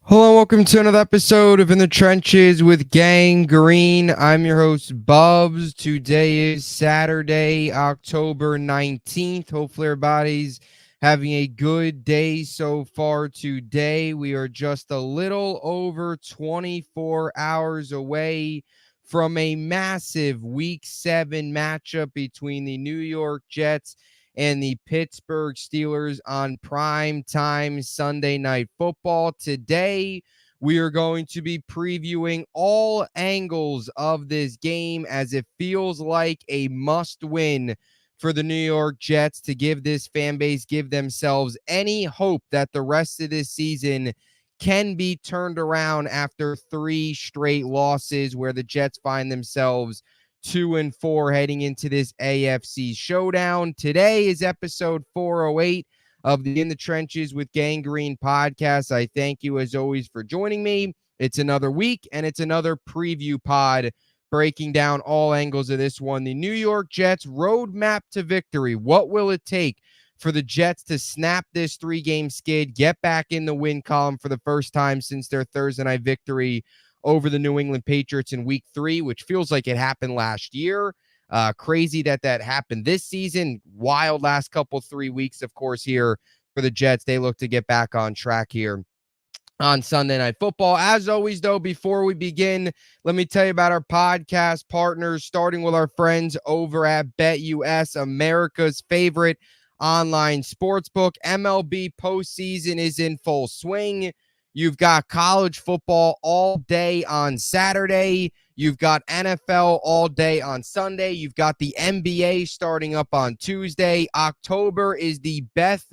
Hello, and welcome to another episode of In the Trenches with Gang Green. I'm your host, Bubbs. Today is Saturday, October 19th. Hopefully, everybody's having a good day so far today. We are just a little over 24 hours away from a massive Week 7 matchup between the New York Jets and the Pittsburgh Steelers on prime time Sunday Night Football. Today, we are going to be previewing all angles of this game as it feels like a must-win for the New York Jets to give this fan base, give themselves any hope that the rest of this season can be turned around after 3 straight losses where the Jets find themselves 2-4 heading into this AFC showdown. Today is episode 408 of the In the Trenches with Gang Green podcast. I thank you as always for joining me. It's another week and it's another preview pod breaking down all angles of this one. The New York Jets roadmap to victory. What will it take for the Jets to snap this 3-game skid, get back in the win column for the first time since their Thursday night victory over the New England Patriots in week 3, which feels like it happened last year. Crazy that happened this season. Wild last couple 3 weeks, of course, here for the Jets. They look to get back on track here on Sunday Night Football. As always, though, before we begin, let me tell you about our podcast partners, starting with our friends over at BetUS, America's favorite online sportsbook. MLB postseason is in full swing. You've got college football all day on Saturday. You've got NFL all day on Sunday. You've got the NBA starting up on Tuesday. October is the best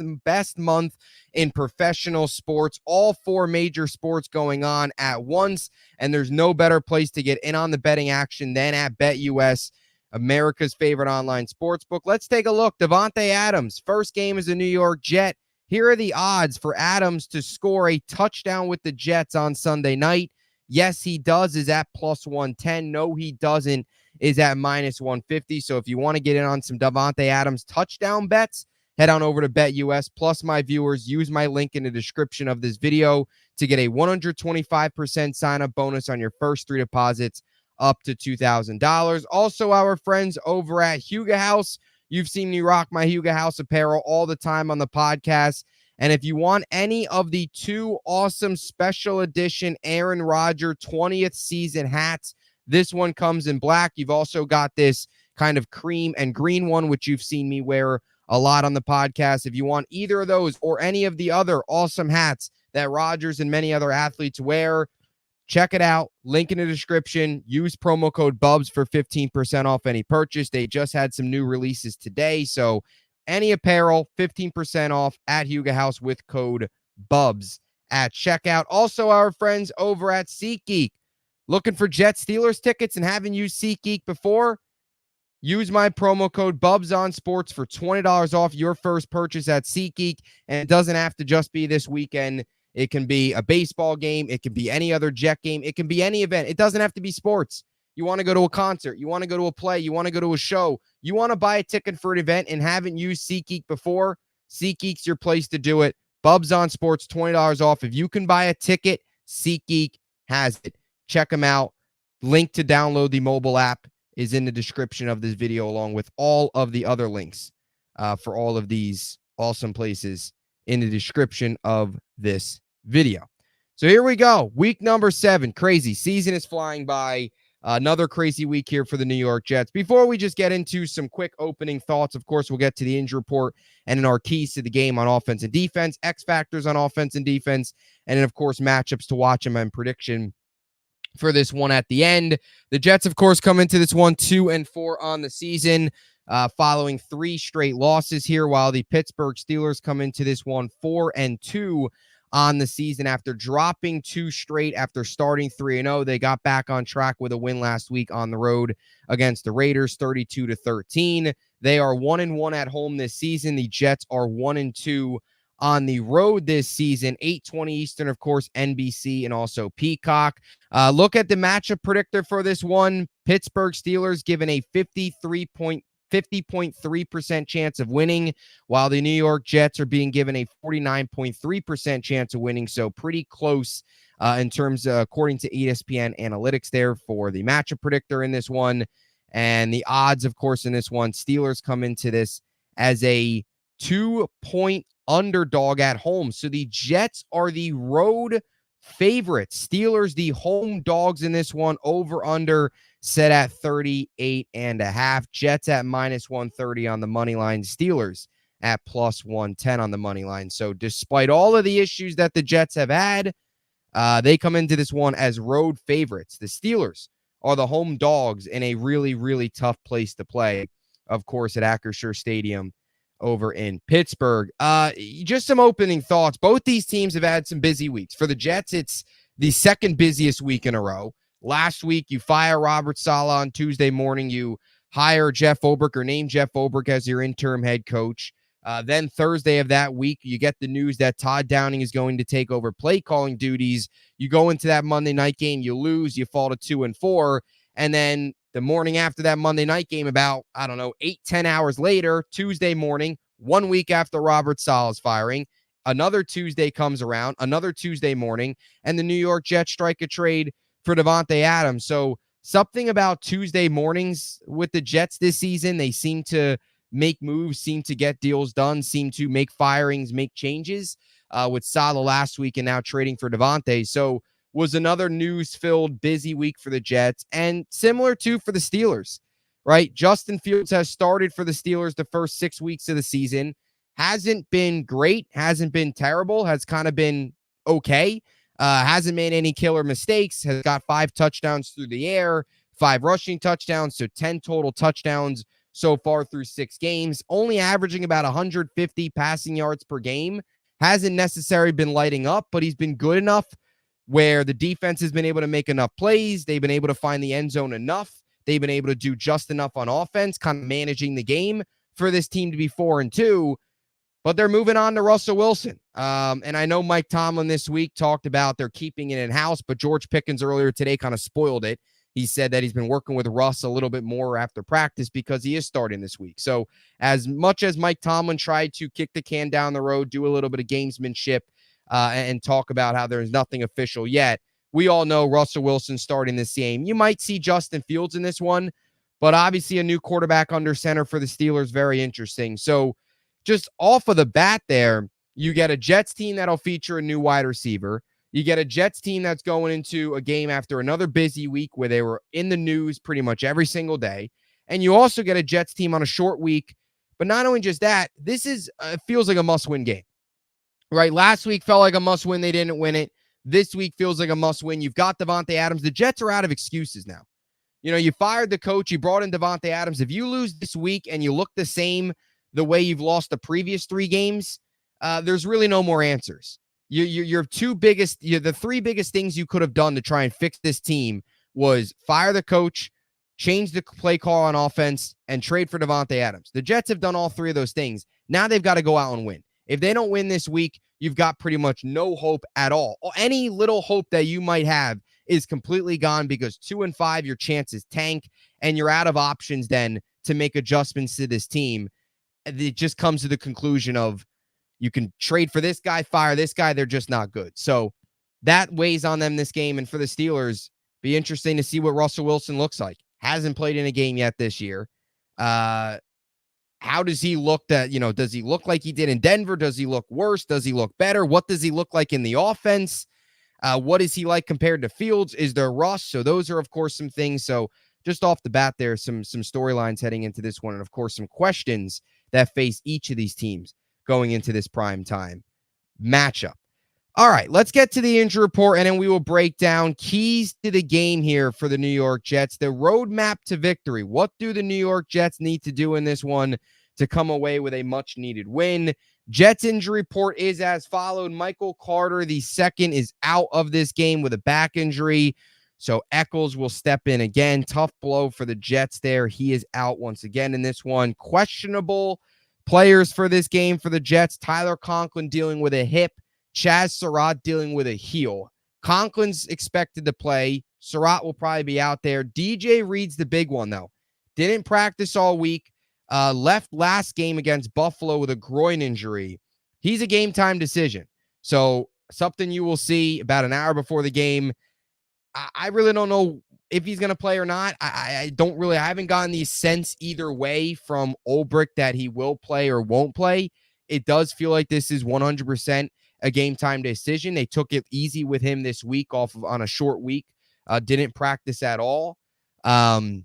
month in professional sports. All 4 major sports going on at once, and there's no better place to get in on the betting action than at BetUS, America's favorite online sportsbook. Let's take a look. Davante Adams, first game as a New York Jet. Here are the odds for Adams to score a touchdown with the Jets on Sunday night. Yes, he does, is at plus 110. No, he doesn't, is at minus 150. So if you want to get in on some Davante Adams touchdown bets, head on over to BetUS. Plus, my viewers, use my link in the description of this video to get a 125% sign-up bonus on your first 3 deposits up to $2,000. Also, our friends over at Huga House. You've seen me rock my Huga House apparel all the time on the podcast. And if you want any of the 2 awesome special edition Aaron Rodgers 20th season hats, this one comes in black. You've also got this kind of cream and green one, which you've seen me wear a lot on the podcast. If you want either of those or any of the other awesome hats that Rodgers and many other athletes wear, check it out. Link in the description. Use promo code BUBS for 15% off any purchase. They just had some new releases today. So any apparel, 15% off at Huga House with code BUBS at checkout. Also, our friends over at SeatGeek. Looking for Jets Steelers tickets and haven't used SeatGeek before? Use my promo code BUBSONSports for $20 off your first purchase at SeatGeek. And it doesn't have to just be this weekend. It can be a baseball game. It can be any other Jet game. It can be any event. It doesn't have to be sports. You want to go to a concert. You want to go to a play. You want to go to a show. You want to buy a ticket for an event and haven't used SeatGeek before? SeatGeek's your place to do it. Bubs on Sports, $20 off. If you can buy a ticket, SeatGeek has it. Check them out. Link to download the mobile app is in the description of this video, along with all of the other links for all of these awesome places in the description of this video. So here we go. Week number 7. Crazy. Season is flying by. Another crazy week here for the New York Jets. Before we just get into some quick opening thoughts, of course, we'll get to the injury report and in our keys to the game on offense and defense, X factors on offense and defense, and then, of course, matchups to watch and prediction for this one at the end. The Jets, of course, come into this one 2-4 on the season, following 3 straight losses here, while the Pittsburgh Steelers come into this one 4-2 on the season after dropping 2 straight after starting 3-0. They got back on track with a win last week on the road against the Raiders, 32-13. They are 1-1 at home this season. The Jets are 1-2 on the road this season. 8:20 Eastern, of course, NBC and also Peacock. Look at the matchup predictor for this one. Pittsburgh Steelers given a 50.3% chance of winning, while the New York Jets are being given a 49.3% chance of winning. So pretty close in terms of, according to ESPN analytics there for the matchup predictor in this one. And the odds, of course, in this one, Steelers come into this as a 2-point underdog at home. So the Jets are the road favorites. Steelers, the home dogs in this one, over under set at 38.5. Jets at -130 on the money line. Steelers at +110 on the money line. So despite all of the issues that the Jets have had, they come into this one as road favorites. The Steelers are the home dogs in a really, really tough place to play, of course, at Acrisure Stadium over in Pittsburgh. Just some opening thoughts. Both these teams have had some busy weeks. For the Jets, it's the second busiest week in a row. Last week, you fire Robert Saleh on Tuesday morning. You hire Jeff Ulbrich, or name Jeff Ulbrich as your interim head coach. Then Thursday of that week, you get the news that Todd Downing is going to take over play calling duties. You go into that Monday night game, you lose, you fall to 2-4. And then the morning after that Monday night game, about, 8-10 hours later, Tuesday morning, 1 week after Robert Saleh's firing, another Tuesday comes around, another Tuesday morning, and the New York Jets strike a trade for Davante Adams. So something about Tuesday mornings with the Jets this season, they seem to make moves, seem to get deals done, seem to make firings, make changes, with Saleh last week and now trading for Davante. So was another news-filled, busy week for the Jets, and similar to for the Steelers, right? Justin Fields has started for the Steelers the first 6 weeks of the season. Hasn't been great, hasn't been terrible, has kind of been okay. Hasn't made any killer mistakes, has got 5 touchdowns through the air, 5 rushing touchdowns, so 10 total touchdowns so far through 6 games, only averaging about 150 passing yards per game. Hasn't necessarily been lighting up, but he's been good enough where the defense has been able to make enough plays. They've been able to find the end zone enough. They've been able to do just enough on offense, kind of managing the game for this team to be 4-2. But they're moving on to Russell Wilson. And I know Mike Tomlin this week talked about they're keeping it in-house, but George Pickens earlier today kind of spoiled it. He said that he's been working with Russ a little bit more after practice because he is starting this week. So as much as Mike Tomlin tried to kick the can down the road, do a little bit of gamesmanship, and talk about how there's nothing official yet, we all know Russell Wilson starting this game. You might see Justin Fields in this one, but obviously a new quarterback under center for the Steelers, very interesting. So just off of the bat there, you get a Jets team that'll feature a new wide receiver. You get a Jets team that's going into a game after another busy week where they were in the news pretty much every single day. And you also get a Jets team on a short week. But not only just that, this is feels like a must-win game, right? Last week felt like a must-win. They didn't win it. This week feels like a must-win. You've got Davante Adams. The Jets are out of excuses now. You know, you fired the coach. You brought in Davante Adams. If you lose this week and you look the same the way you've lost the previous 3 games, there's really no more answers. Your the 3 biggest things you could have done to try and fix this team was fire the coach, change the play call on offense, and trade for Davante Adams. The Jets have done all 3 of those things. Now they've got to go out and win. If they don't win this week, you've got pretty much no hope at all. Any little hope that you might have is completely gone because 2-5, your chances tank, and you're out of options then to make adjustments to this team. It just comes to the conclusion of you can trade for this guy, fire this guy. They're just not good. So that weighs on them this game. And for the Steelers, be interesting to see what Russell Wilson looks like. Hasn't played in a game yet this year. How does he look does he look like he did in Denver? Does he look worse? Does he look better? What does he look like in the offense? What is he like compared to Fields? Is there rust? So those are, of course, some things. So just off the bat there, some storylines heading into this one. And, of course, some questions that face each of these teams going into this prime time matchup. All right, let's get to the injury report, and then we will break down keys to the game here for the New York Jets, the roadmap to victory. What do the New York Jets need to do in this one to come away with a much-needed win? Jets injury report is as followed. Michael Carter, II, is out of this game with a back injury, so Eccles will step in again. Tough blow for the Jets there. He is out once again in this one. Questionable players for this game for the Jets: Tyler Conklin dealing with a hip, Chaz Surratt dealing with a heel. Conklin's expected to play. Surratt will probably be out there. DJ Reed's the big one, though. Didn't practice all week. Left last game against Buffalo with a groin injury. He's a game-time decision. So something you will see about an hour before the game. I really don't know if he's going to play or not. I haven't gotten the sense either way from Ulbrich that he will play or won't play. It does feel like this is 100% a game time decision. They took it easy with him this week on a short week. Didn't practice at all. Feels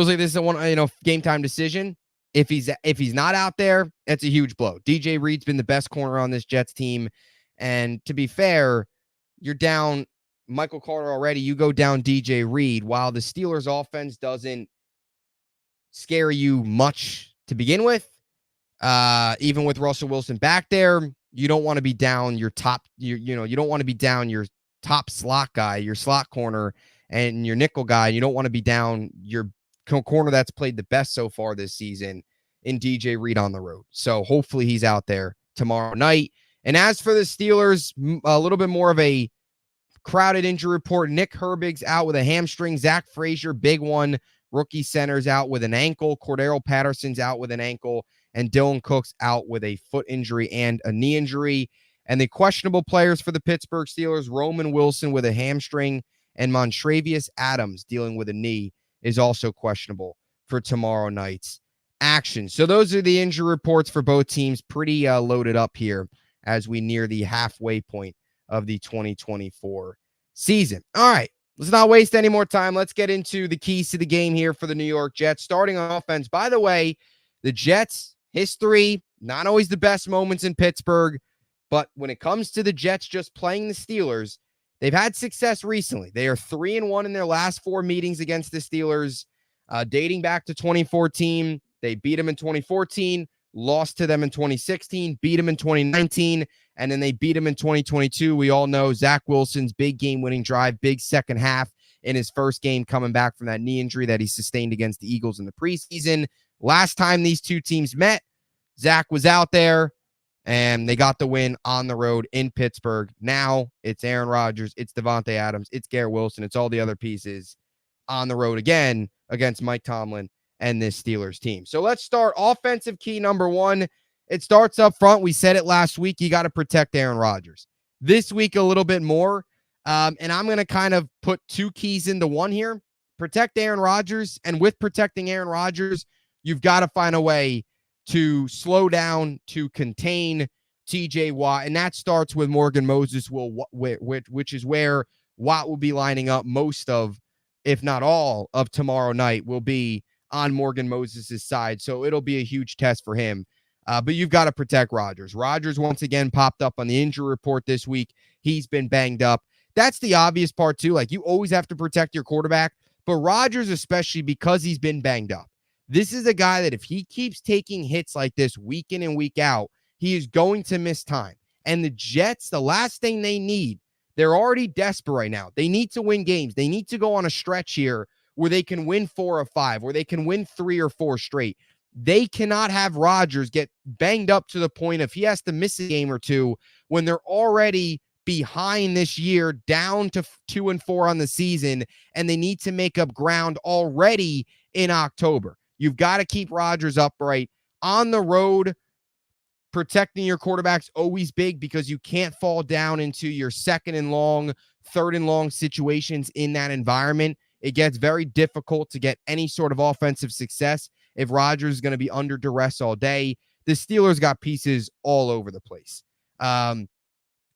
like this is a game time decision. If he's not out there, that's a huge blow. DJ Reed's been the best corner on this Jets team. And to be fair, you're down Michael Carter already. You go down DJ Reed. While the Steelers offense doesn't scare you much to begin with, even with Russell Wilson back there, you don't want to be down your top, you don't want to be down your top slot guy, your slot corner, and your nickel guy. You don't want to be down your corner that's played the best so far this season in DJ Reed on the road. So hopefully he's out there tomorrow night. And as for the Steelers, a little bit more of a crowded injury report. Nick Herbig's out with a hamstring. Zach Frazier, big one. Rookie center's out with an ankle. Cordero Patterson's out with an ankle. And Dylan Cook's out with a foot injury and a knee injury. And the questionable players for the Pittsburgh Steelers, Roman Wilson with a hamstring and Montravius Adams dealing with a knee is also questionable for tomorrow night's action. So those are the injury reports for both teams. Pretty loaded up here as we near the halfway point of the 2024 season. All right, let's not waste any more time. Let's get into the keys to the game here for the New York Jets. Starting on offense, by the way, the Jets' history, not always the best moments in Pittsburgh, but when it comes to the Jets just playing the Steelers, they've had success recently. They are 3-1 in their last 4 meetings against the Steelers, dating back to 2014. They beat them in 2014, lost to them in 2016, beat them in 2019, and then they beat them in 2022. We all know Zach Wilson's big game-winning drive, big second half in his first game coming back from that knee injury that he sustained against the Eagles in the preseason. Last time these two teams met, Zach was out there, and they got the win on the road in Pittsburgh. Now it's Aaron Rodgers, it's Devontae Adams, it's Garrett Wilson, it's all the other pieces on the road again against Mike Tomlin and this Steelers team. So let's start offensive key number 1. It starts up front. We said it last week. You got to protect Aaron Rodgers. This week, a little bit more. And I'm going to kind of put 2 keys into one here. Protect Aaron Rodgers. And with protecting Aaron Rodgers, you've got to find a way to slow down, to contain TJ Watt. And that starts with Morgan Moses, which is where Watt will be lining up most of, if not all, of tomorrow night will be on Morgan Moses' side. So it'll be a huge test for him. But you've got to protect Rodgers. Rodgers once again popped up on the injury report this week. He's been banged up. That's the obvious part too. Like, you always have to protect your quarterback, but Rodgers, especially because he's been banged up. This is a guy that if he keeps taking hits like this week in and week out, he is going to miss time. And the Jets, the last thing they need, they're already desperate right now. They need to win games. They need to go on a stretch here where they can win 4 or 5, where they can win 3 or 4 straight. They cannot have Rodgers get banged up to the point of he has to miss a game or 2 when they're already behind this year, down to 2-4 on the season, and they need to make up ground already in October. You've got to keep Rodgers upright. On the road, protecting your quarterback's always big because you can't fall down into your 2nd and long, 3rd and long situations in that environment. It gets very difficult to get any sort of offensive success if Rodgers is going to be under duress all day. The Steelers got pieces all over the place.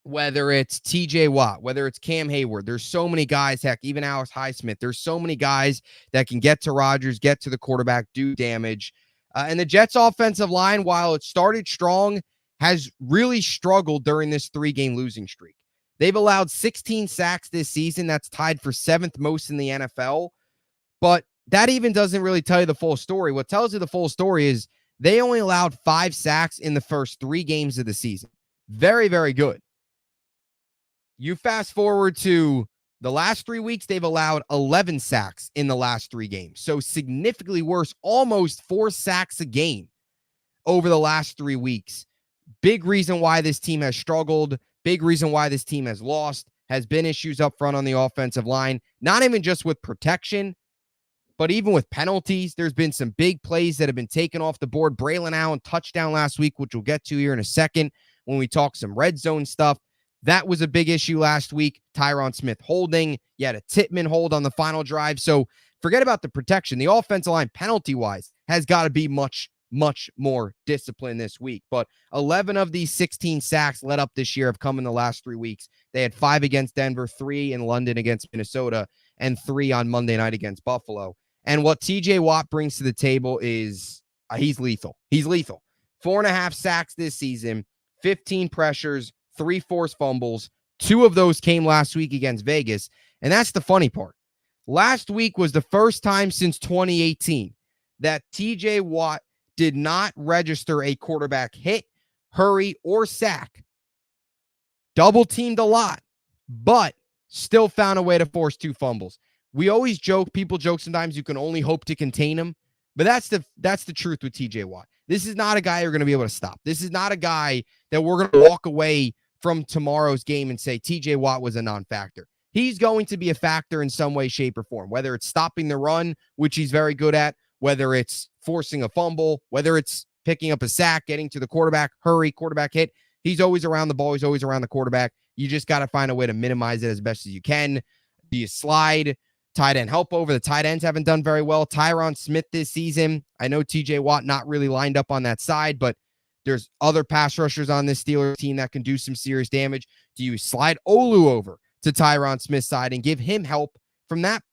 Whether it's TJ Watt, whether it's Cam Hayward, there's so many guys, heck, even Alex Highsmith, there's so many guys that can get to Rodgers, get to the quarterback, do damage. And the Jets offensive line, while it started strong, has really struggled during this 3-game losing streak. They've allowed 16 sacks this season. That's tied for 7th most in the NFL. But that even doesn't really tell you the full story. What tells you the full story is they only allowed 5 sacks in the first 3 games of the season. Very, very good. You fast forward to the last 3 weeks, they've allowed 11 sacks in the last 3 games. So significantly worse, almost 4 sacks a game over the last 3 weeks. Big reason why this team has struggled. Big reason why this team has lost. Has been issues up front on the offensive line. Not even just with protection, but even with penalties. There's been some big plays that have been taken off the board. Braylon Allen touchdown last week, which we'll get to here in a second, when we talk some red zone stuff. That was a big issue last week. Tyron Smith holding. You had a Tittman hold on the final drive. So forget about the protection. The offensive line, penalty-wise, has got to be much more disciplined this week. But 11 of these 16 sacks led up this year have come in the last 3 weeks. They had 5 against Denver, 3 in London against Minnesota, and 3 on Monday night against Buffalo. And what TJ Watt brings to the table is he's lethal. He's lethal. 4.5 sacks this season, 15 pressures, 3 forced fumbles. 2 of those came last week against Vegas. And that's the funny part. Last week was the first time since 2018 that TJ Watt did not register a quarterback hit, hurry, or sack. Double teamed a lot, but still found a way to force 2 fumbles. We always joke, people joke sometimes you can only hope to contain him, but that's the truth with TJ Watt. This is not a guy you're going to be able to stop. This is not a guy that we're going to walk away from tomorrow's game and say TJ Watt was a non-factor. He's going to be a factor in some way, shape, or form, whether it's stopping the run, which he's very good at, whether it's forcing a fumble, whether it's picking up a sack, getting to the quarterback, hurry, quarterback hit. He's always around the ball. He's always around the quarterback. You just got to find a way to minimize it as best as you can. Do you slide? Tight end help over. The tight ends haven't done very well. Tyron Smith this season. I know TJ Watt not really lined up on that side, but there's other pass rushers on this Steelers team that can do some serious damage. Do you slide Olu over to Tyron Smith's side and give him help from that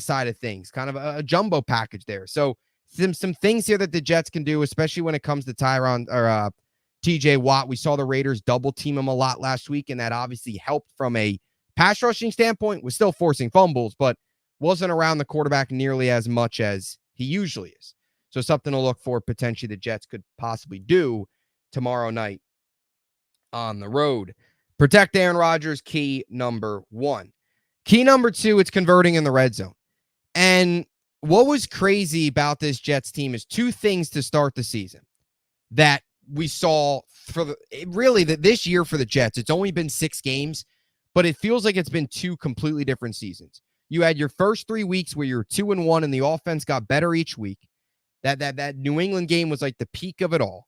side of things? Kind of a jumbo package there. So some things here that the Jets can do, especially when it comes to Tyron or TJ Watt. We saw the Raiders double team him a lot last week, and that obviously helped from a pass rushing standpoint. Was still forcing fumbles, but wasn't around the quarterback nearly as much as he usually is. So something to look for potentially the Jets could possibly do tomorrow night on the road. Protect Aaron Rodgers, key number 1. Key number 2, it's converting in the red zone. And what was crazy about this Jets team is 2 things to start the season that we saw for this year for the Jets. It's only been 6 games, but it feels like it's been 2 completely different seasons. You had your first 3 weeks where you're 2-1 and the offense got better each week. That New England game was like the peak of it all.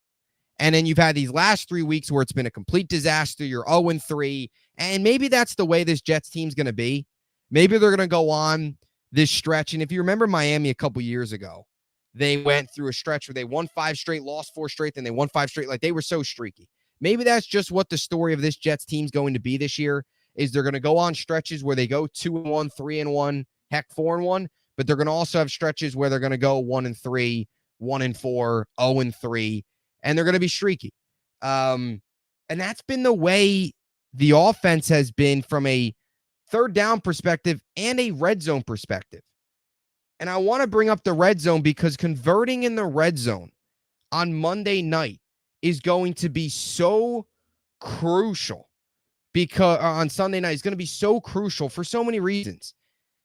And then you've had these last 3 weeks where it's been a complete disaster. You're 0-3. And maybe that's the way this Jets team's going to be. Maybe they're going to go on this stretch. And if you remember Miami a couple years ago, they went through a stretch where they won 5 straight, lost 4 straight, then they won 5 straight. Like, they were so streaky. Maybe that's just what the story of this Jets team's going to be this year, is they're going to go on stretches where they go 2-1, 3-1, heck, 4-1, but they're going to also have stretches where they're going to go 1-3, 1-4, 0-3, and they're going to be streaky. And that's been the way the offense has been from a third down perspective and a red zone perspective. And I want to bring up the red zone because converting in the red zone on Monday night is going to be so crucial, because on Sunday night is going to be so crucial for so many reasons.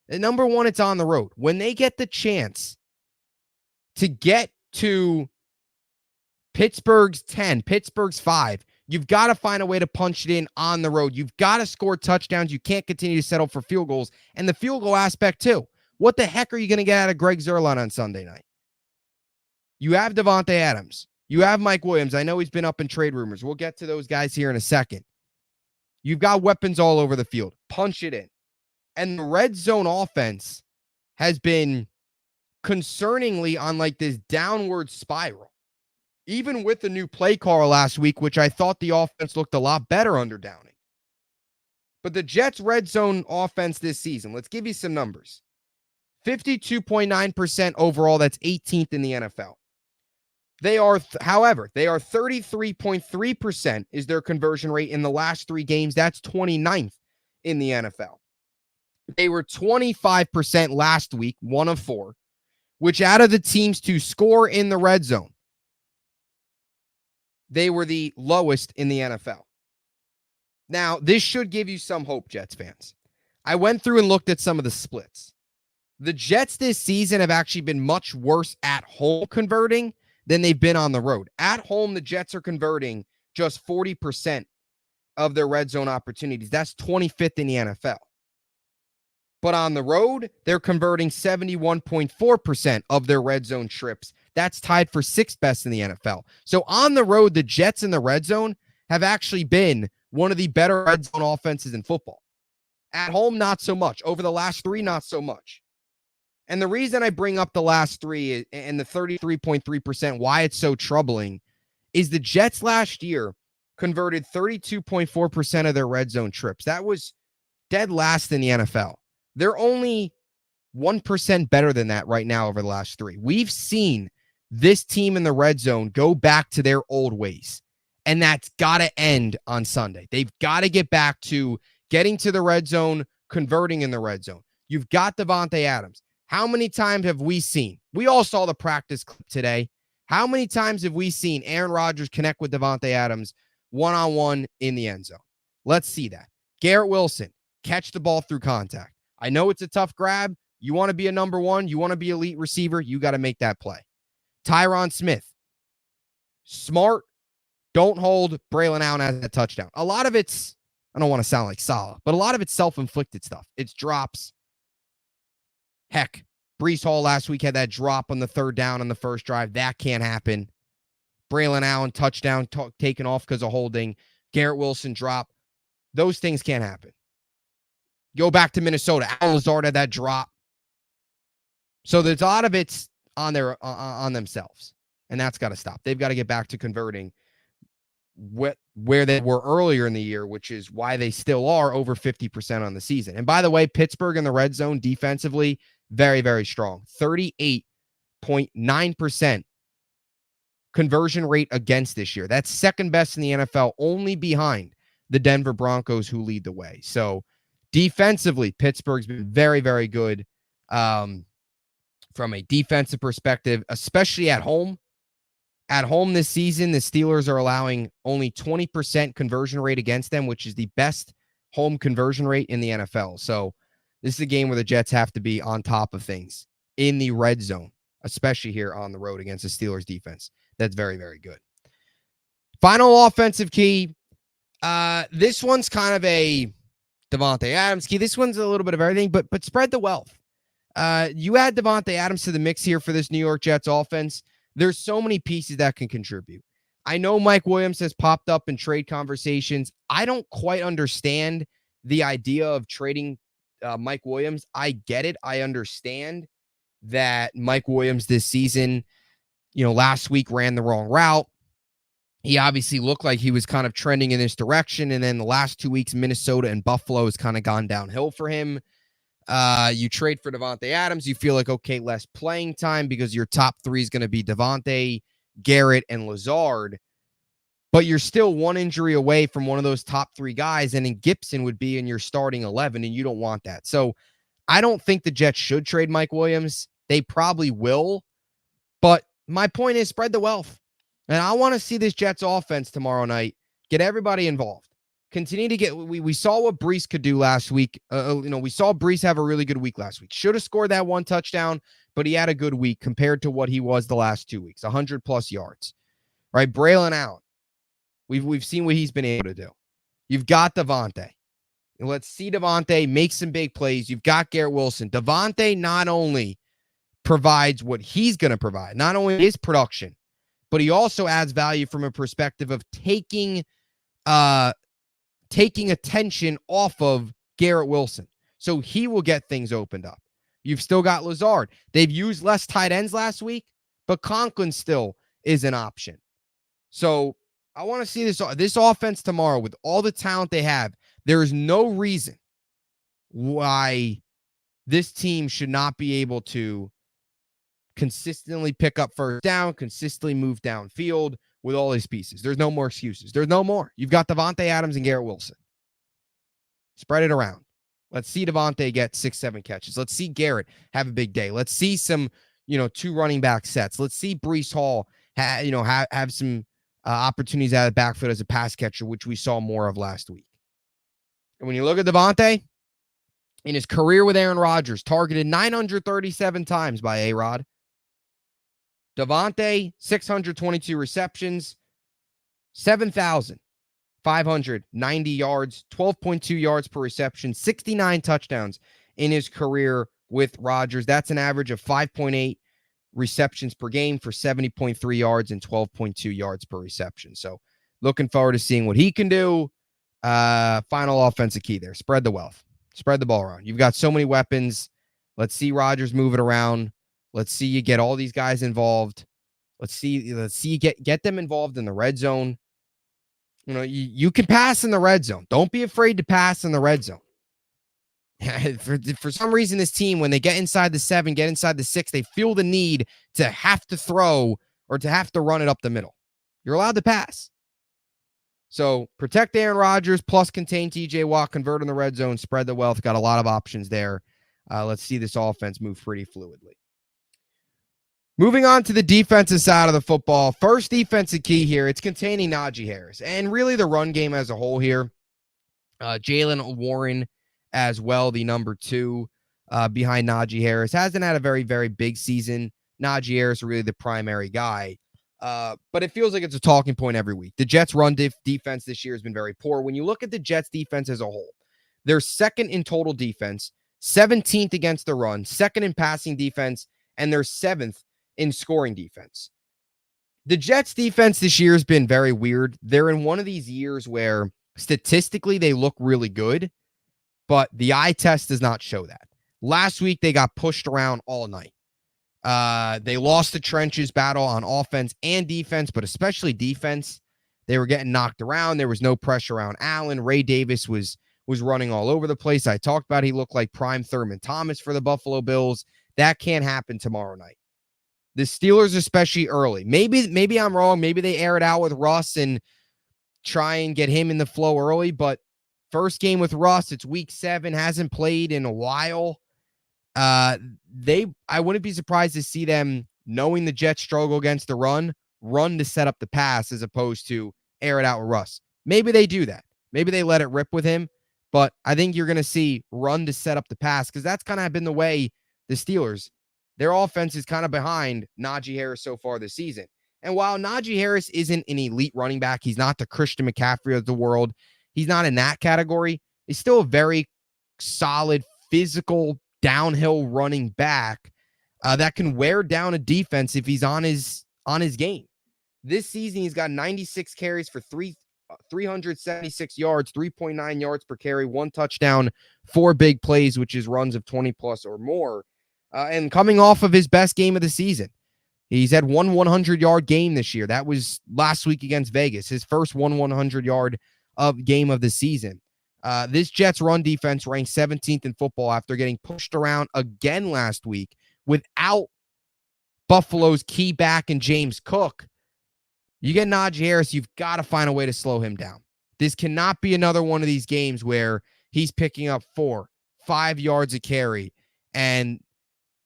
And number 1, it's on the road. When they get the chance to get to Pittsburgh's 10, Pittsburgh's 5, you've got to find a way to punch it in on the road. You've got to score touchdowns. You can't continue to settle for field goals. And the field goal aspect too. What the heck are you going to get out of Greg Zuerlein on Sunday night? You have Devontae Adams. You have Mike Williams. I know he's been up in trade rumors. We'll get to those guys here in a second. You've got weapons all over the field. Punch it in. And the red zone offense has been concerningly on like this downward spiral. Even with the new play caller last week, which I thought the offense looked a lot better under Downing. But the Jets' red zone offense this season, let's give you some numbers. 52.9% overall. That's 18th in the NFL. They are, however, they are 33.3% is their conversion rate in the last 3 games. That's 29th in the NFL. They were 25% last week, 1 of 4, which out of the teams to score in the red zone, they were the lowest in the NFL. Now, this should give you some hope, Jets fans. I went through and looked at some of the splits. The Jets this season have actually been much worse at home converting than they've been on the road. At home, the Jets are converting just 40% of their red zone opportunities. That's 25th in the NFL. But on the road, they're converting 71.4% of their red zone trips. That's tied for 6th best in the NFL. So on the road, the Jets in the red zone have actually been one of the better red zone offenses in football. At home, not so much. Over the last 3, not so much. And the reason I bring up the last 3 and the 33.3%, why it's so troubling, is the Jets last year converted 32.4% of their red zone trips. That was dead last in the NFL. They're only 1% better than that right now over the last 3. We've seen this team in the red zone go back to their old ways, and that's got to end on Sunday. They've got to get back to getting to the red zone, converting in the red zone. You've got Davante Adams. How many times have we seen? We all saw the practice clip today. How many times have we seen Aaron Rodgers connect with Davante Adams one-on-one in the end zone? Let's see that. Garrett Wilson, catch the ball through contact. I know it's a tough grab. You want to be a number 1. You want to be elite receiver. You got to make that play. Tyron Smith, smart. Don't hold. Braylon Allen as a touchdown. A lot of it's, I don't want to sound like Salah, but a lot of it's self-inflicted stuff. It's drops. Heck, Breece Hall last week had that drop on the 3rd down on the first drive. That can't happen. Braylon Allen, touchdown, taken off because of holding. Garrett Wilson, drop. Those things can't happen. Go back to Minnesota. Al Lazard had that drop. So there's a lot of it's on themselves, and that's got to stop. They've got to get back to converting where they were earlier in the year, which is why they still are over 50% on the season. And by the way, Pittsburgh in the red zone defensively, very, very strong. 38.9% conversion rate against this year. That's second best in the NFL, only behind the Denver Broncos, who lead the way. So defensively, Pittsburgh's been very, very good from a defensive perspective, especially at home. At home this season, the Steelers are allowing only 20% conversion rate against them, which is the best home conversion rate in the NFL. So this is a game where the Jets have to be on top of things in the red zone, especially here on the road against the Steelers defense. That's very, very good. Final offensive key. This one's kind of a Davante Adams key. This one's a little bit of everything, but spread the wealth. You add Davante Adams to the mix here for this New York Jets offense. There's so many pieces that can contribute. I know Mike Williams has popped up in trade conversations. I don't quite understand the idea of trading Mike Williams. I get it. I understand that Mike Williams this season, last week ran the wrong route. He obviously looked like he was kind of trending in this direction. And then the last 2 weeks, Minnesota and Buffalo has kind of gone downhill for him. You trade for Davante Adams. You feel like, okay, less playing time because your top 3 is going to be Davante, Garrett, and Lazard. But you're still one injury away from one of those top 3 guys. And then Gibson would be in your starting 11, and you don't want that. So I don't think the Jets should trade Mike Williams. They probably will. But my point is spread the wealth. And I want to see this Jets offense tomorrow night get everybody involved. Continue to get, we saw what Breece could do last week. We saw Breece have a really good week last week. Should have scored that 1 touchdown, but he had a good week compared to what he was the last 2 weeks, 100+ yards. Right? Braylon Allen. We've seen what he's been able to do. You've got Davante. And let's see Davante make some big plays. You've got Garrett Wilson. Davante not only provides what he's going to provide, not only his production, but he also adds value from a perspective of taking attention off of Garrett Wilson. So he will get things opened up. You've still got Lazard. They've used less tight ends last week, but Conklin still is an option. So I want to see this offense tomorrow with all the talent they have. There is no reason why this team should not be able to consistently pick up first down, consistently move downfield with all these pieces. There's no more excuses. There's no more. You've got Davante Adams and Garrett Wilson. Spread it around. Let's see Davante get 6-7 catches. Let's see Garrett have a big day. Let's see some, 2 running back sets. Let's see Breece Hall have some opportunities out of the backfield as a pass catcher, which we saw more of last week. And when you look at Davante, in his career with Aaron Rodgers, targeted 937 times by A-Rod. Davante, 622 receptions, 7,590 yards, 12.2 yards per reception, 69 touchdowns in his career with Rodgers. That's an average of 5.8 receptions per game for 70.3 yards and 12.2 yards per reception. So Looking forward to seeing what he can do. Final offensive key there. Spread the wealth. Spread the ball around. You've got so many weapons. Let's see Rodgers move it around. Let's see you get all these guys involved. Let's see you get them involved in the red zone. You can pass in the red zone. Don't be afraid to pass in the red zone. For some reason, this team, when they get inside the 7, get inside the 6, they feel the need to have to throw or to have to run it up the middle. You're allowed to pass. So protect Aaron Rodgers, plus contain TJ Watt, convert in the red zone, spread the wealth. Got a lot of options there. Let's see this offense move pretty fluidly. Moving on to the defensive side of the football. First defensive key here, it's containing Najee Harris. And really the run game as a whole here. Jaylen Warren as well, the number 2 behind Najee Harris. Hasn't had a very, very big season. Najee Harris really the primary guy. But it feels like it's a talking point every week. The Jets' run defense this year has been very poor. When you look at the Jets' defense as a whole, they're second in total defense, 17th against the run, second in passing defense, and they're 7th in scoring defense. The Jets' defense this year has been very weird. They're in one of these years where statistically they look really good, but the eye test does not show that. Last week, they got pushed around all night. They lost the trenches battle on offense and defense, but especially defense. They were getting knocked around. There was no pressure around Allen. Ray Davis was running all over the place. I talked about he looked like prime Thurman Thomas for the Buffalo Bills. That can't happen tomorrow night. The Steelers, especially early. Maybe I'm wrong. Maybe they air it out with Russ and try and get him in the flow early, but first game with Russ, it's week 7, hasn't played in a while. I wouldn't be surprised to see them, knowing the Jets struggle against the run to set up the pass as opposed to air it out with Russ. Maybe they do that. Maybe they let it rip with him, but I think you're going to see run to set up the pass because that's kind of been the way the Steelers, their offense is kind of behind Najee Harris so far this season. And while Najee Harris isn't an elite running back, he's not the Christian McCaffrey of the world. He's not in that category. He's still a very solid, physical, downhill running back that can wear down a defense if he's on his game. This season, he's got 96 carries for 376 yards, 3.9 yards per carry, 1 touchdown, 4 big plays, which is runs of 20 plus or more. And coming off of his best game of the season, he's had one 100-yard game this year. That was last week against Vegas, his first 100-yard game of the season. This Jets run defense ranked 17th in football after getting pushed around again last week without Buffalo's key back and James Cook. You get Najee Harris, you've got to find a way to slow him down. This cannot be another one of these games where he's picking up 4-5 yards a carry, and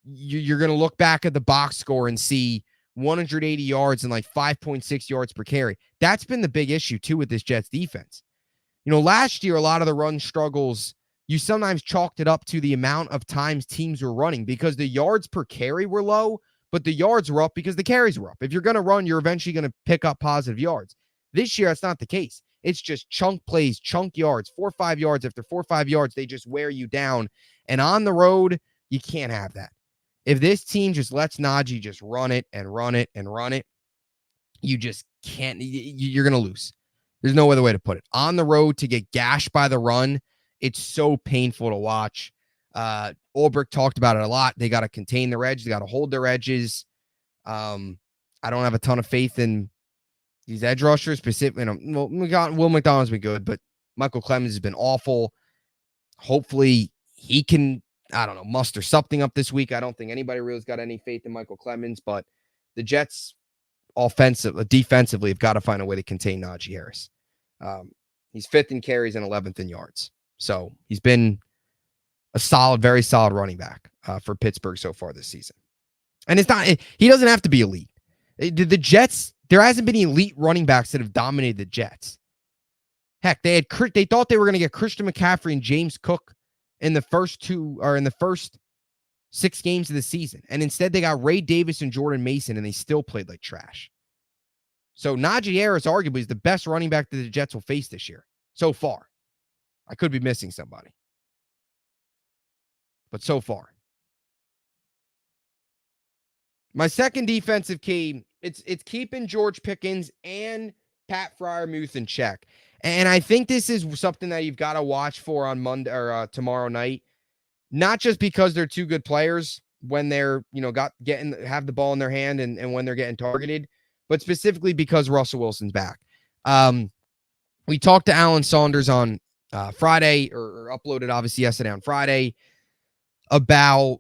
you're going to look back at the box score and see 180 yards and like 5.6 yards per carry. That's been the big issue, too, with this Jets defense. Last year, a lot of the run struggles, you sometimes chalked it up to the amount of times teams were running because the yards per carry were low, but the yards were up because the carries were up. If you're going to run, you're eventually going to pick up positive yards. This year, that's not the case. It's just chunk plays, chunk yards, 4 or 5 yards. After 4 or 5 yards, they just wear you down. And on the road, you can't have that. If this team just lets Najee just run it and run it and run it, you just can't. You're going to lose. There's no other way to put it. On the road to get gashed by the run, it's so painful to watch. Ulbrich talked about it a lot. They got to contain their edge. They got to hold their edges. I don't have a ton of faith in these edge rushers. Specifically, Will McDonald's been good, but Michael Clemens has been awful. Hopefully, he can, muster something up this week. I don't think anybody really has got any faith in Michael Clemens, but the Jets defensively have got to find a way to contain Najee Harris. He's 5th in carries and 11th in yards. So he's been a solid, very solid running back for Pittsburgh so far this season. And he doesn't have to be elite. The Jets, there hasn't been elite running backs that have dominated the Jets. Heck, they thought they were going to get Christian McCaffrey and James Cook in the first 6 games of the season. And instead they got Ray Davis and Jordan Mason, and they still played like trash. So Najee Harris arguably is the best running back that the Jets will face this year so far. I could be missing somebody, but so far. My second defensive key, it's keeping George Pickens and Pat Freiermuth in check. And I think this is something that you've got to watch for on Monday or tomorrow night. Not just because they're two good players when they're, have the ball in their hand and when they're getting targeted, but specifically because Russell Wilson's back. We talked to Alan Saunders on Friday, or uploaded obviously yesterday on Friday, about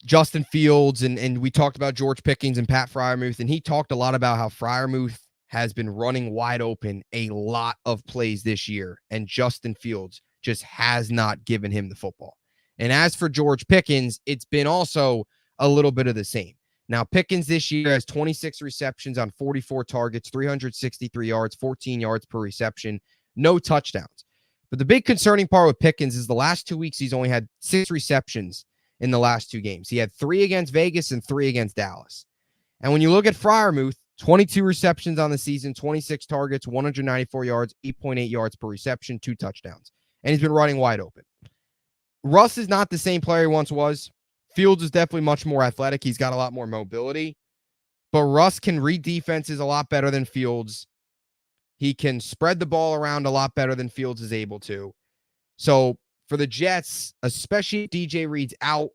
Justin Fields, and we talked about George Pickens and Pat Freiermuth, and he talked a lot about how Freiermuth has been running wide open a lot of plays this year, and Justin Fields just has not given him the football. And as for George Pickens, it's been also a little bit of the same. Now, Pickens this year has 26 receptions on 44 targets, 363 yards, 14 yards per reception, no touchdowns. But the big concerning part with Pickens is the last 2 weeks, he's only had 6 receptions in the last 2 games. He had 3 against Vegas and 3 against Dallas. And when you look at Freiermuth, 22 receptions on the season, 26 targets, 194 yards, 8.8 yards per reception, 2 touchdowns. And he's been running wide open. Russ is not the same player he once was. Fields is definitely much more athletic. He's got a lot more mobility. But Russ can read defenses a lot better than Fields. He can spread the ball around a lot better than Fields is able to. So for the Jets, especially if DJ Reed's out,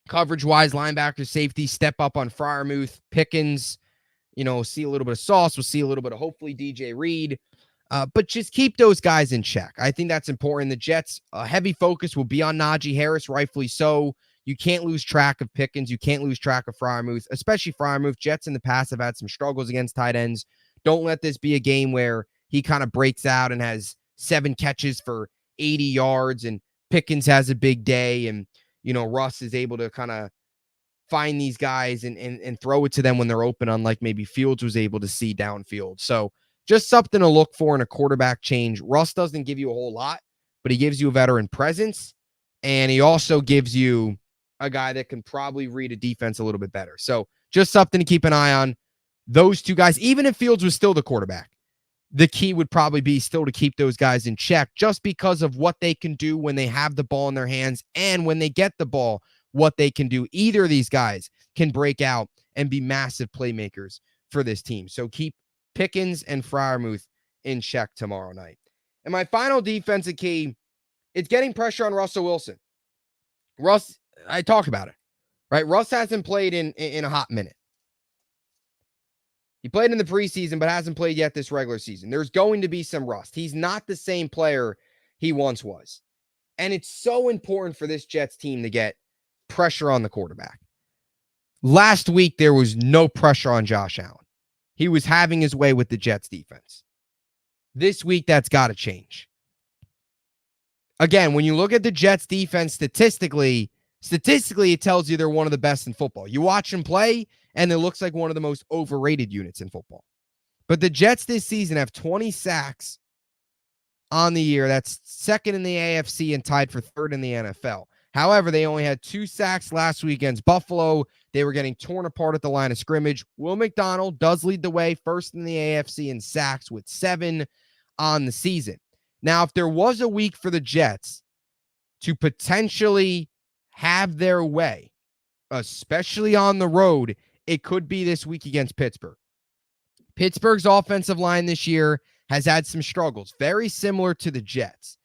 coverage-wise, linebacker, safety, step up on Freiermuth, Pickens, see a little bit of Sauce. We'll see a little bit of hopefully DJ Reed. But just keep those guys in check. I think that's important. The Jets, a heavy focus will be on Najee Harris, rightfully so. You can't lose track of Pickens. You can't lose track of Freiermuth, especially Freiermuth. Jets in the past have had some struggles against tight ends. Don't let this be a game where he kind of breaks out and has 7 catches for 80 yards and Pickens has a big day and, Russ is able to kind of find these guys and throw it to them when they're open, unlike maybe Fields was able to see downfield. So just something to look for in a quarterback change. Russ doesn't give you a whole lot, but he gives you a veteran presence, and he also gives you a guy that can probably read a defense a little bit better. So just something to keep an eye on. Those two guys, even if Fields was still the quarterback, the key would probably be still to keep those guys in check just because of what they can do when they have the ball in their hands and when they get the ball, what they can do. Either of these guys can break out and be massive playmakers for this team. So keep Pickens and Freiermuth in check tomorrow night. And my final defensive key, it's getting pressure on Russell Wilson. Russ, I talked about it, right? Russ hasn't played in a hot minute. He played in the preseason, but hasn't played yet this regular season. There's going to be some rust. He's not the same player he once was. And it's so important for this Jets team to get pressure on the quarterback. Last week, there was no pressure on Josh Allen. He was having his way with the Jets defense. This week, that's got to change. Again, when you look at the Jets defense statistically, it tells you they're one of the best in football. You watch them play, and it looks like one of the most overrated units in football. But the Jets this season have 20 sacks on the year. That's second in the AFC and tied for third in the NFL. However, they only had 2 sacks last week against Buffalo. They were getting torn apart at the line of scrimmage. Will McDonald does lead the way, first in the AFC in sacks with 7 on the season. Now, if there was a week for the Jets to potentially have their way, especially on the road, it could be this week against Pittsburgh. Pittsburgh's offensive line this year has had some struggles, very similar to the Jets.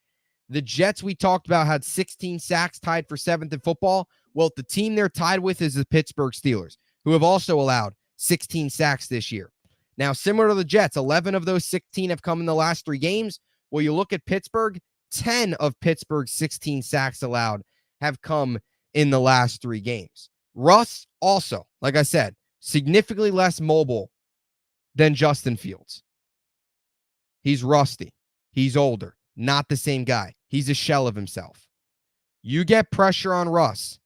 The Jets we talked about had 16 sacks, tied for 7th in football. Well, the team they're tied with is the Pittsburgh Steelers, who have also allowed 16 sacks this year. Now, similar to the Jets, 11 of those 16 have come in the last 3 games. Well, you look at Pittsburgh, 10 of Pittsburgh's 16 sacks allowed have come in the last 3 games. Russ also, like I said, significantly less mobile than Justin Fields. He's rusty. He's older. Not the same guy. He's a shell of himself. You get pressure on Russ,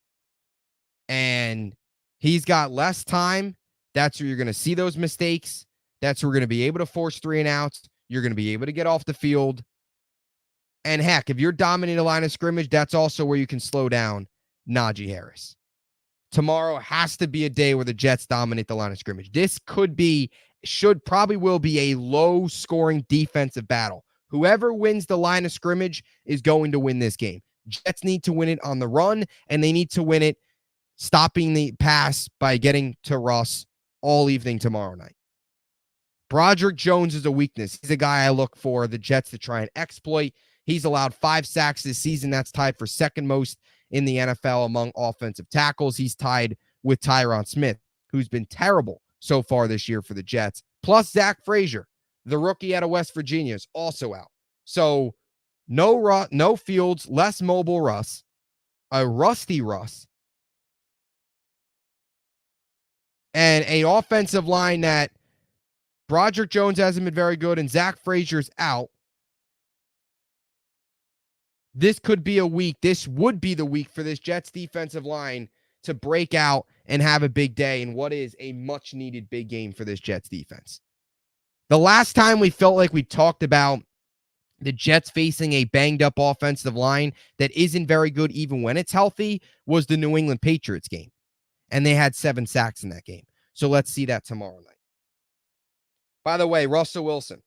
and he's got less time. That's where you're going to see those mistakes. That's where we're going to be able to force 3 and outs. You're going to be able to get off the field. And heck, if you're dominating the line of scrimmage, that's also where you can slow down Najee Harris. Tomorrow has to be a day where the Jets dominate the line of scrimmage. This probably will be a low-scoring defensive battle. Whoever wins the line of scrimmage is going to win this game. Jets need to win it on the run, and they need to win it stopping the pass by getting to Russ all evening tomorrow night. Broderick Jones is a weakness. He's a guy I look for the Jets to try and exploit. He's allowed 5 sacks this season. That's tied for second most in the NFL among offensive tackles. He's tied with Tyron Smith, who's been terrible so far this year for the Jets. Plus Zach Frazier, the rookie out of West Virginia, is also out. So no Fields, less mobile Russ, a rusty Russ, and an offensive line that Broderick Jones hasn't been very good and Zach Frazier's out. This could be a week. This would be the week for this Jets defensive line to break out and have a big day in what is a much-needed big game for this Jets defense. The last time we felt like we talked about the Jets facing a banged-up offensive line that isn't very good even when it's healthy was the New England Patriots game. And they had 7 sacks in that game. So let's see that tomorrow night. By the way, Russell Wilson.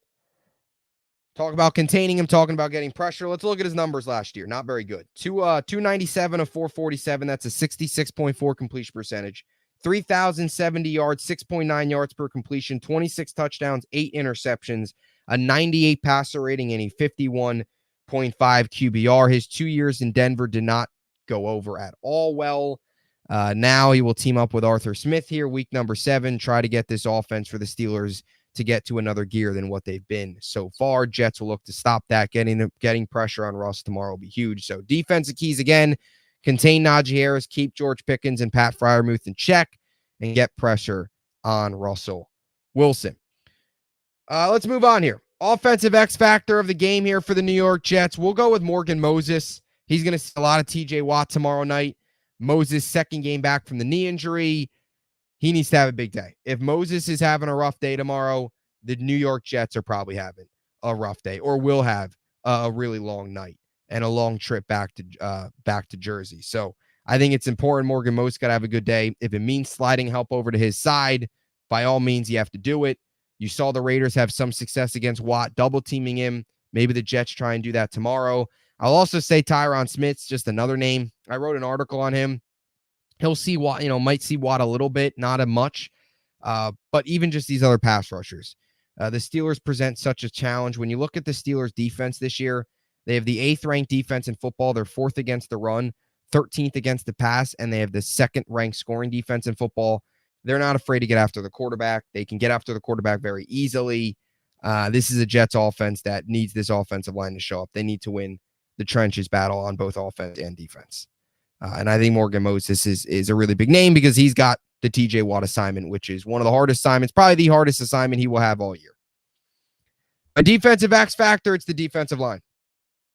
Talk about containing him, talking about getting pressure. Let's look at his numbers last year. Not very good. 297 of 447. That's a 66.4 completion percentage. 3,070 yards, 6.9 yards per completion, 26 touchdowns, 8 interceptions, a 98 passer rating, and a 51.5 QBR. His 2 years in Denver did not go over at all well. Now he will team up with Arthur Smith here, week number 7, try to get this offense for the Steelers to get to another gear than what they've been so far. Jets will look to stop that. Getting pressure on Russ tomorrow will be huge. So defensive keys again, contain Najee Harris, keep George Pickens and Pat Freiermuth in check, and get pressure on Russell Wilson. Let's move on here. Offensive X factor of the game here for the New York Jets. We'll go with Morgan Moses. He's going to see a lot of TJ Watt tomorrow night. Moses' second game back from the knee injury. He needs to have a big day. If Moses is having a rough day tomorrow, the New York Jets are probably having a rough day or will have a really long night and a long trip back to Jersey. So I think it's important Morgan Moses got to have a good day. If it means sliding help over to his side, by all means, you have to do it. You saw the Raiders have some success against Watt, double teaming him. Maybe the Jets try and do that tomorrow. I'll also say Tyron Smith's just another name. I wrote an article on him. He'll see Watt, might see Watt a little bit, not a much. But even just these other pass rushers. The Steelers present such a challenge. When you look at the Steelers defense this year, they have the 8th ranked defense in football. They're 4th against the run, 13th against the pass, and they have the 2nd ranked scoring defense in football. They're not afraid to get after the quarterback. They can get after the quarterback very easily. This is a Jets offense that needs this offensive line to show up. They need to win the trenches battle on both offense and defense. And I think Morgan Moses is a really big name because he's got the TJ Watt assignment, which is one of the hardest assignments, probably the hardest assignment he will have all year. A defensive X factor, it's the defensive line.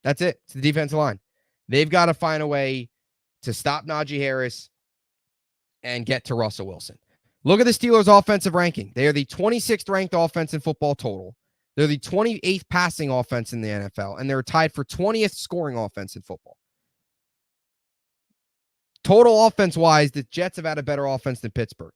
That's it. It's the defensive line. They've got to find a way to stop Najee Harris and get to Russell Wilson. Look at the Steelers' offensive ranking. They are the 26th ranked offense in football total. They're the 28th passing offense in the NFL, and they're tied for 20th scoring offense in football. Total offense-wise, the Jets have had a better offense than Pittsburgh.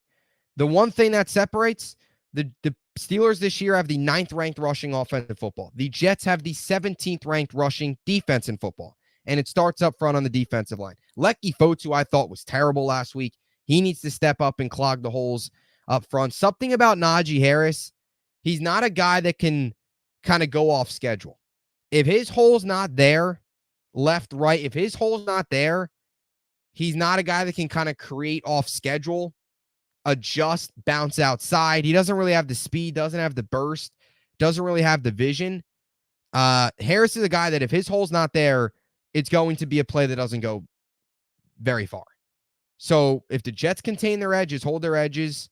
The one thing that separates, the Steelers this year have the 9th ranked rushing offense in football. The Jets have the 17th ranked rushing defense in football. And it starts up front on the defensive line. Lecky Fotu, I thought, was terrible last week. He needs to step up and clog the holes up front. Something about Najee Harris, he's not a guy that can kind of go off schedule. If his hole's not there, left, right, if his hole's not there, he's not a guy that can kind of create off schedule, adjust, bounce outside. He doesn't really have the speed, doesn't have the burst, doesn't really have the vision. Harris is a guy that if his hole's not there, it's going to be a play that doesn't go very far. So if the Jets contain their edges, hold their edges,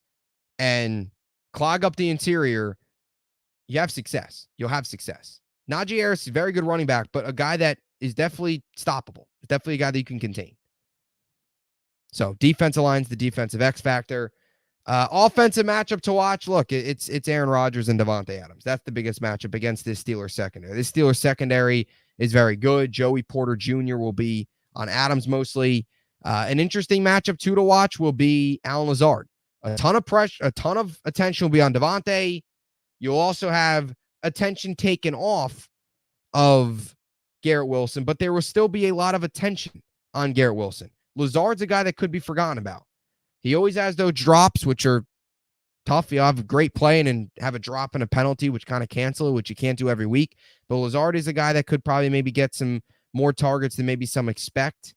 and clog up the interior, you have success. You'll have success. Najee Harris is a very good running back, but a guy that is definitely stoppable. Definitely a guy that you can contain. So defensive line's the defensive X factor. Offensive matchup to watch. Look, it's Aaron Rodgers and Devontae Adams. That's the biggest matchup against this Steelers secondary. This Steelers secondary is very good. Joey Porter Jr. will be on Adams mostly. An interesting matchup too to watch will be Allen Lazard. A ton of pressure, a ton of attention will be on Devontae. You'll also have attention taken off of Garrett Wilson, but there will still be a lot of attention on Garrett Wilson. Lazard's a guy that could be forgotten about. He always has those drops, which are tough. You have a great play and then have a drop and a penalty, which kind of cancel it, which you can't do every week. But Lazard is a guy that could probably maybe get some more targets than maybe some expect,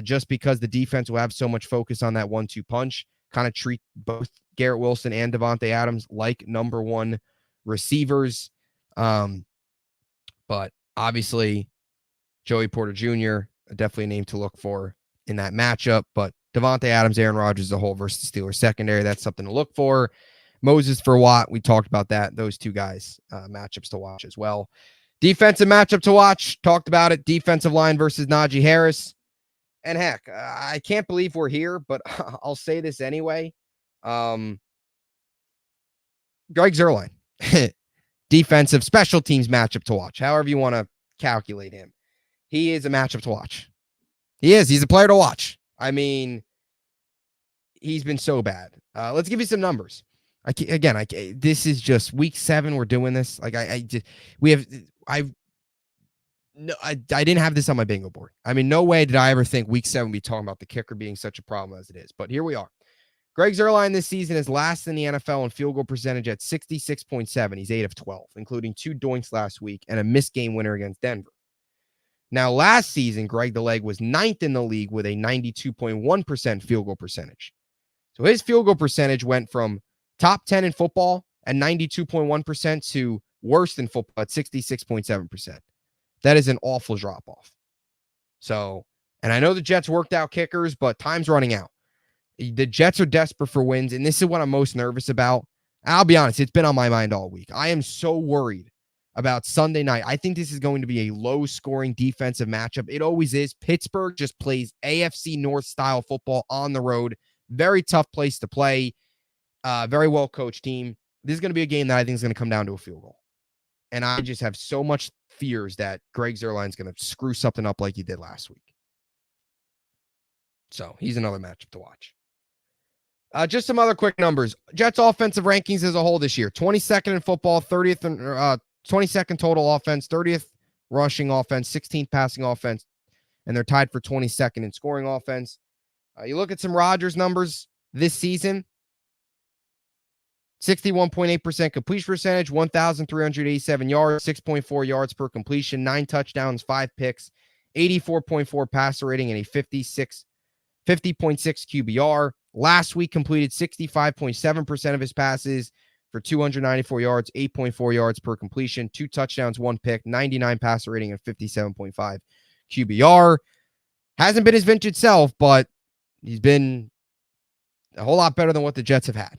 just because the defense will have so much focus on that 1-2 punch, kind of treat both Garrett Wilson and Davante Adams like number one receivers. But obviously, Joey Porter Jr., definitely a name to look for in that matchup. But Davante Adams, Aaron Rodgers, the whole versus the Steelers secondary, that's something to look for. Moses for Watt, we talked about that. Those two guys, matchups to watch as well. Defensive matchup to watch, talked about it. Defensive line versus Najee Harris. And heck, I can't believe we're here, but I'll say this anyway. Greg Zuerlein, defensive special teams matchup to watch, however you want to calculate him. He is a matchup to watch. He is. He's a player to watch. I mean, he's been so bad. Let's give you some numbers. This is just week 7. We're doing this. I didn't have this on my bingo board. I mean, no way did I ever think week 7 be talking about the kicker being such a problem as it is. But here we are. Greg Zuerlein this season is last in the NFL in field goal percentage at 66.7. He's 8 of 12, including 2 doinks last week and a missed game winner against Denver. Now, last season, Greg the Leg was 9th in the league with a 92.1% field goal percentage. So his field goal percentage went from top 10 in football at 92.1% to worse than football at 66.7%. That is an awful drop-off. So, and I know the Jets worked out kickers, but time's running out. The Jets are desperate for wins, and this is what I'm most nervous about. I'll be honest, it's been on my mind all week. I am so worried about Sunday night. I think this is going to be a low-scoring defensive matchup. It always is. Pittsburgh just plays AFC North-style football on the road. Very tough place to play. Very well-coached team. This is going to be a game that I think is going to come down to a field goal. And I just have so much fears that Greg Zuerlein's going to screw something up like he did last week. So he's another matchup to watch. Just some other quick numbers. Jets offensive rankings as a whole this year. 22nd in football, 30th in 22nd total offense, 30th rushing offense, 16th passing offense, and they're tied for 22nd in scoring offense. You look at some Rodgers numbers this season. 61.8% completion percentage, 1,387 yards, 6.4 yards per completion, 9 touchdowns, 5 picks, 84.4 passer rating, and a 50.6 QBR. Last week completed 65.7% of his passes for 294 yards, 8.4 yards per completion, 2 touchdowns, 1 pick, 99 passer rating, and 57.5 QBR. Hasn't been his vintage self, but he's been a whole lot better than what the Jets have had.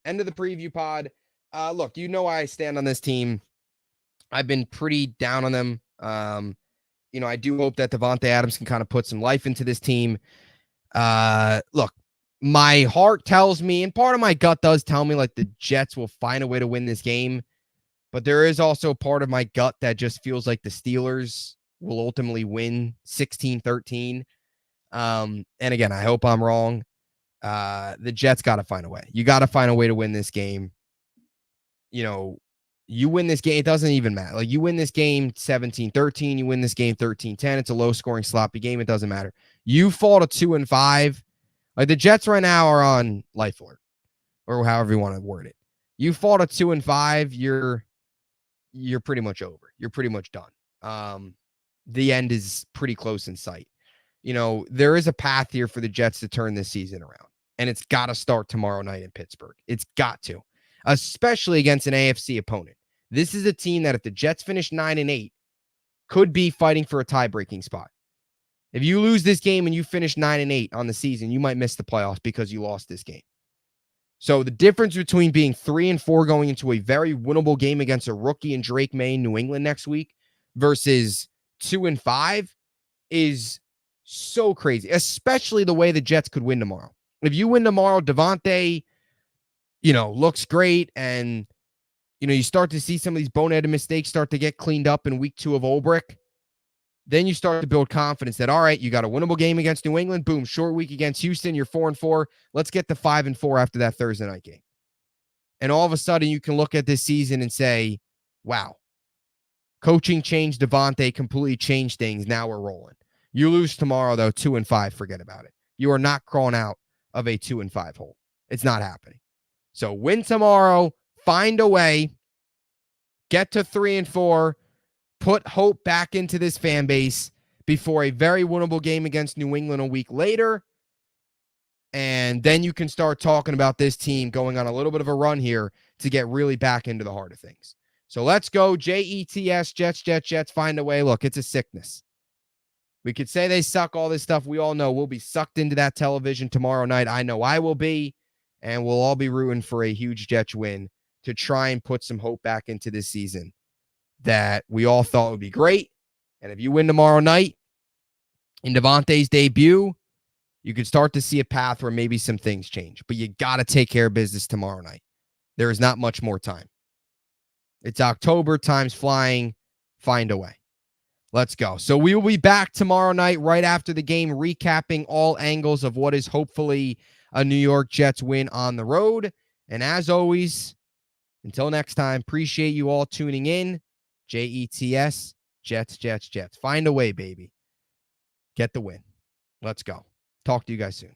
End of the preview pod. Look, you know I stand on this team. I've been pretty down on them. I do hope that Davante Adams can kind of put some life into this team. Look, my heart tells me, and part of my gut does tell me, like, the Jets will find a way to win this game. But there is also part of my gut that just feels like the Steelers will ultimately win 16-13. And again, I hope I'm wrong. The Jets got to find a way. You got to find a way to win this game. You win this game, it doesn't even matter. Like, you win this game 17-13, you win this game 13-10. It's a low-scoring, sloppy game. It doesn't matter. You fall to 2-5. Like, the Jets right now are on life alert, or however you want to word it. You fall to 2-5, you're pretty much over. You're pretty much done. The end is pretty close in sight. There is a path here for the Jets to turn this season around, and it's got to start tomorrow night in Pittsburgh. It's got to, especially against an AFC opponent. This is a team that if the Jets finish 9-8, could be fighting for a tie-breaking spot. If you lose this game and you finish 9-8 on the season, you might miss the playoffs because you lost this game. So the difference between being 3-4 going into a very winnable game against a rookie in Drake May in New England next week versus 2-5 is so crazy, especially the way the Jets could win tomorrow. If you win tomorrow, Davante, looks great, and you start to see some of these boneheaded mistakes start to get cleaned up in week 2 of Olbrich. Then you start to build confidence that, all right, you got a winnable game against New England. Boom, short week against Houston. You're 4-4. Let's get to 5-4 after that Thursday night game. And all of a sudden, you can look at this season and say, wow, coaching changed, Davante completely changed things. Now we're rolling. You lose tomorrow, though, 2-5, forget about it. You are not crawling out of a 2-5 hole. It's not happening. So win tomorrow, find a way, get to 3-4, put hope back into this fan base before a very winnable game against New England a week later. And then you can start talking about this team going on a little bit of a run here to get really back into the heart of things. So let's go, Jets, Jets, find a way. Look, it's a sickness. We could say they suck, all this stuff. We all know we'll be sucked into that television tomorrow night. I know I will be, and we'll all be rooting for a huge Jets win to try and put some hope back into this season that we all thought would be great. And if you win tomorrow night in Devontae's debut, you could start to see a path where maybe some things change. But you got to take care of business tomorrow night. There is not much more time. It's October, time's flying. Find a way. Let's go. So we will be back tomorrow night right after the game, recapping all angles of what is hopefully a New York Jets win on the road. And as always, until next time, appreciate you all tuning in. Jets, Jets. Find a way, baby. Get the win. Let's go. Talk to you guys soon.